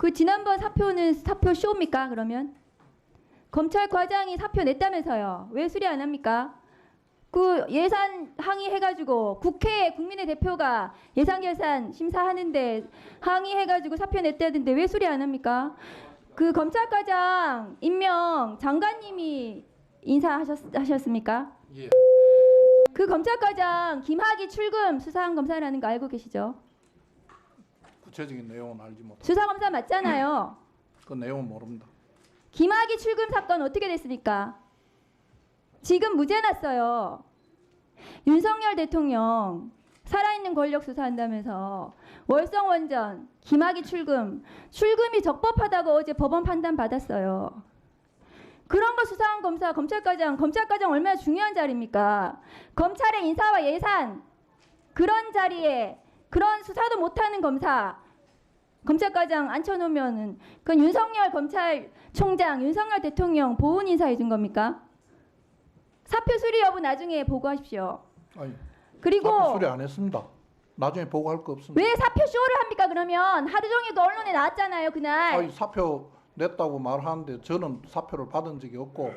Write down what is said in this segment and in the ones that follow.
그 지난번 사표는 사표 쇼입니까? 그러면 검찰과장이 사표 냈다면서요. 왜 수리 안 합니까? 그 예산 항의해가지고 국회에 국민의 대표가 예산 심사하는데 항의해가지고 사표 냈다던데 왜 수리 안 합니까? 그 검찰과장 임명 장관님이 인사하셨습니까? 예. 그 검찰과장 김학의 출금 수사검사라는 거 알고 계시죠? 구체적인 내용은 알지 못합니다. 수사검사 맞잖아요. 그 내용은 모릅니다. 김학의 출금 사건 어떻게 됐습니까? 지금 무죄 났어요. 윤석열 대통령 살아있는 권력 수사한다면서 월성원전, 김학의 출금이 적법하다고 어제 법원 판단 받았어요. 그런 거 수사한 검찰과장 얼마나 중요한 자리입니까? 검찰의 인사와 예산 그런 자리에 그런 수사도 못하는 검찰과장 앉혀놓으면은 그건 윤석열 검찰총장, 윤석열 대통령 보훈 인사해 준 겁니까? 사표 수리 여부 나중에 보고하십시오. 아니, 그리고 사표 수리 안 했습니다. 나중에 보고할 거 없습니다. 왜 사표 쇼를 합니까? 그러면 하루 종일 그 언론에 나왔잖아요, 그날. 아니, 사표 냈다고 말하는데 저는 사표를 받은 적이 없고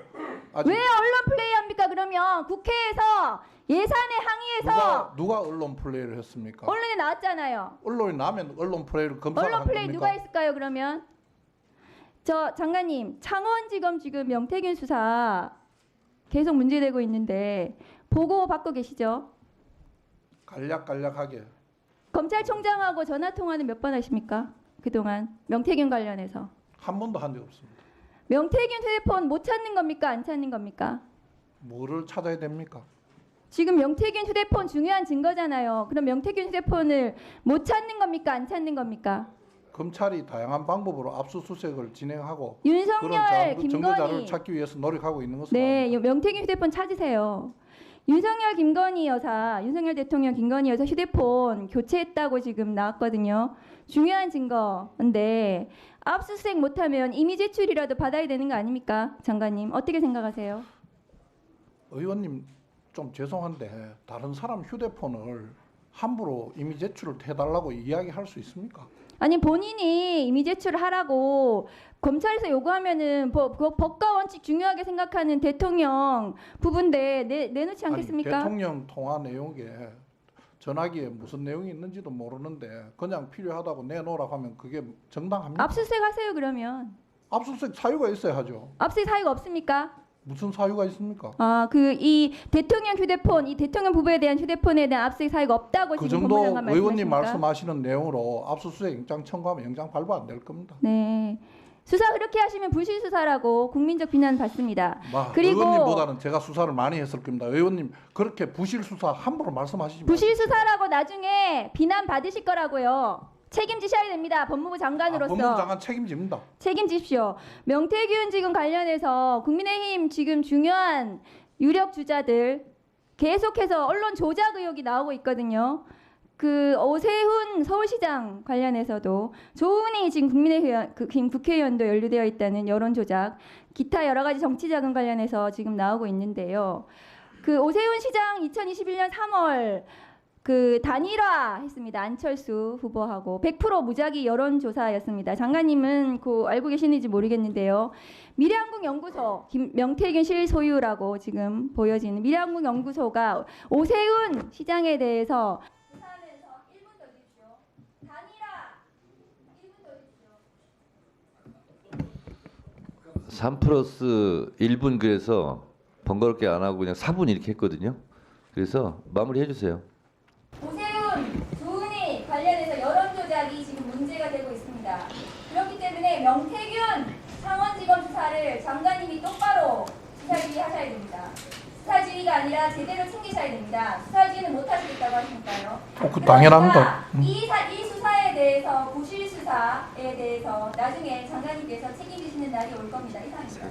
아직 왜 언론 플레이 합니까? 그러면 국회에서 예산에 항의해서 누가 언론 플레이를 했습니까? 언론에 나왔잖아요. 언론이 나면 언론 플레이를 검사가 언론 한 플레이 겁니까? 누가 했을까요? 그러면 저 장관님 창원지검 지금 명태균 수사 계속 문제되고 있는데 보고 받고 계시죠? 간략간략하게 검찰총장하고 전화 통화는 몇 번 하십니까? 그동안 명태균 관련해서 한 번도 한 적 없습니다. 명태균 휴대폰 못 찾는 겁니까? 안 찾는 겁니까? 뭐를 찾아야 됩니까? 지금 명태균 휴대폰 중요한 증거잖아요. 그럼 명태균 휴대폰을 못 찾는 겁니까? 안 찾는 겁니까? 검찰이 다양한 방법으로 압수수색을 진행하고 윤석열, 그런 증거 자료를 김건희. 찾기 위해서 노력하고 있는 것은 네, 압니다. 명태균 휴대폰 찾으세요. 윤석열 대통령 김건희 여사 휴대폰 교체했다고 지금 나왔거든요. 중요한 증거인데 압수수색 못하면 이미 제출이라도 받아야 되는 거 아닙니까? 장관님 어떻게 생각하세요? 의원님 좀 죄송한데 다른 사람 휴대폰을 함부로 이미 제출을 해달라고 이야기할 수 있습니까? 아니 본인이 이미 제출을 하라고 검찰에서 요구하면은 법과 원칙 중요하게 생각하는 대통령 부분인데 내놓지 않겠습니까? 아니, 대통령 통화 내용에 전화기에 무슨 내용이 있는지도 모르는데 그냥 필요하다고 내놓으라고 하면 그게 정당합니까? 압수수색 하세요 그러면. 압수수색 사유가 있어야 하죠. 압수수색 사유가 없습니까? 무슨 사유가 있습니까? 아, 이 대통령 휴대폰, 이 대통령 부부에 대한 휴대폰에 대한 압수수색 사유가 없다고 그 지금 정도 법무장관 의원님 말씀하십니까? 말씀하시는 내용으로 압수수색 영장 청구하면 영장 발부 안 될 겁니다. 네. 수사 그렇게 하시면 부실 수사라고 국민적 비난 받습니다. 그리고 의원님보다는 제가 수사를 많이 했을 겁니다. 의원님 그렇게 부실 수사 함부로 말씀하시지 마십시오. 부실 수사라고 나중에 비난 받으실 거라고요. 책임지셔야 됩니다. 법무부 장관으로서. 법무부 장관 책임집니다. 책임지십시오. 명태균 지금 관련해서 국민의힘 지금 중요한 유력 주자들 계속해서 언론 조작 의혹이 나오고 있거든요. 그 오세훈 서울시장 관련해서도 조은희 지금 국회의원도 연루되어 있다는 여론 조작, 기타 여러 가지 정치 자금 관련해서 지금 나오고 있는데요. 그 오세훈 시장 2021년 3월 그 단일화 했습니다. 안철수 후보하고 100% 무작위 여론조사였습니다. 장관님은 그 알고 계시는지 모르겠는데요. 미래한국연구소 명태균 실소유라고 지금 보여지는 미래한국연구소가 오세훈 시장에 대해서 조사하면서 1분 더 주십시오. 단일화 1분 더 주십시오. 3 플러스 1분 그래서 번거롭게 안 하고 그냥 4분 이렇게 했거든요. 그래서 마무리해 주세요. 오세훈, 조은희 관련해서 여론 조작이 지금 문제가 되고 있습니다. 그렇기 때문에 명태균 창원지검 수사를 장관님이 똑바로 수사지휘하셔야 됩니다. 수사지휘가 아니라 제대로 챙기셔야 됩니다. 수사지휘는 못 하시겠다고 하시니까요. 그 당연합니다. 이 수사에 대해서 부실 수사에 대해서 나중에 장관님께서 책임지시는 날이 올 겁니다. 이상입니다.